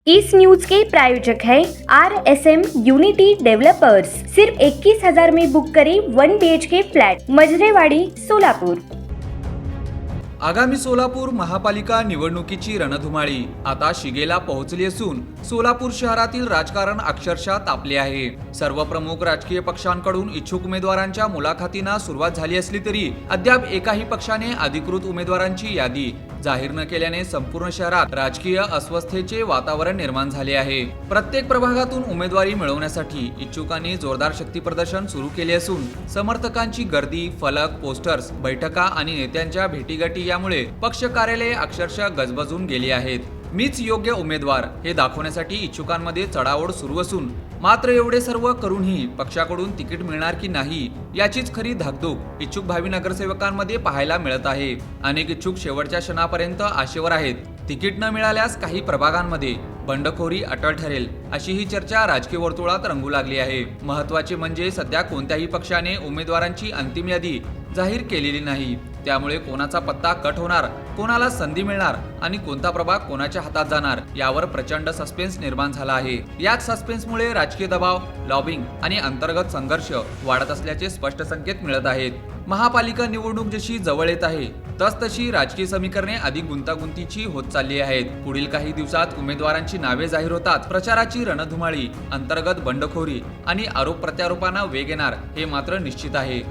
इस news के प्रायोजक है RSM unity developers. सिर्फ 21,000 में बुक करें 1 BHK फ्लॅट, मजरेवाडी, सोलापूर। आगामी सोलापूर महापालिका निवडणुकीची रणधुमाळी आता शिगेला पोहोचली असून सोलापूर शहरातील राजकारण अक्षरशः तापले आहे। सर्व प्रमुख राजकीय पक्षांकडून इच्छुक उमेदवारांच्या मुलाखतींना सुरुवात झाली असली तरी अद्याप एकाही पक्षाने अधिकृत उमेदवारांची यादी जाहीर न केल्याने संपूर्ण शहरात राजकीय अस्वस्थतेचे वातावरण निर्माण झाले आहे। प्रत्येक प्रभागातून उमेदवारी मिळवण्यासाठी इच्छुकांनी जोरदार शक्ती प्रदर्शन सुरू केले असून समर्थकांची गर्दी, फलक, पोस्टर्स, बैठका आणि नेत्यांच्या भेटीगाठी यामुळे पक्ष कार्यालये अक्षरशः गजबजून गेली आहेत। मीच योग्य उमेदवार हे दाखवण्यासाठी इच्छुकांमध्ये चढाओढ सुरू असून मात्र एवढे सर्व करूनही पक्षाकडून तिकीट मिळणार की नाही याचीच खरी धाकधूक इच्छुक भावी नगरसेवकांमध्ये पाहायला मिळत आहे। अनेक इच्छुक शेवटच्या क्षणापर्यंत आशेवर आहेत। तिकीट न मिळाल्यास काही प्रभागांमध्ये बंडखोरी अटळ ठरेल अशी ही चर्चा राजकीय वर्तुळात रंगू लागली आहे। महत्त्वाचे म्हणजे सध्या कोणत्याही पक्षाने उमेदवारांची अंतिम यादी जाहीर केलेली नाही। त्यामुळे कोणाचा पत्ता कट होणार, कोणाला संधी मिळणार आणि कोणता प्रभाग कोणाच्या हातात जाणार यावर प्रचंड सस्पेन्स निर्माण झाला आहे। याच सस्पेन्समुळे राजकीय दबाव, लॉबिंग आणि अंतर्गत संघर्ष वाढत असल्याचे स्पष्ट संकेत मिळत आहेत। महापालिका निवडणूक जशी जवळ येत आहे तसतशी राजकीय समीकरणे अधिक गुंतागुंतीची होत चालली आहेत। पुढील काही दिवसात उमेदवारांची नावे जाहीर होतात प्रचाराची रणधुमाळी, अंतर्गत बंडखोरी आणि आरोप प्रत्यारोपांना वेग येणार हे मात्र निश्चित आहे।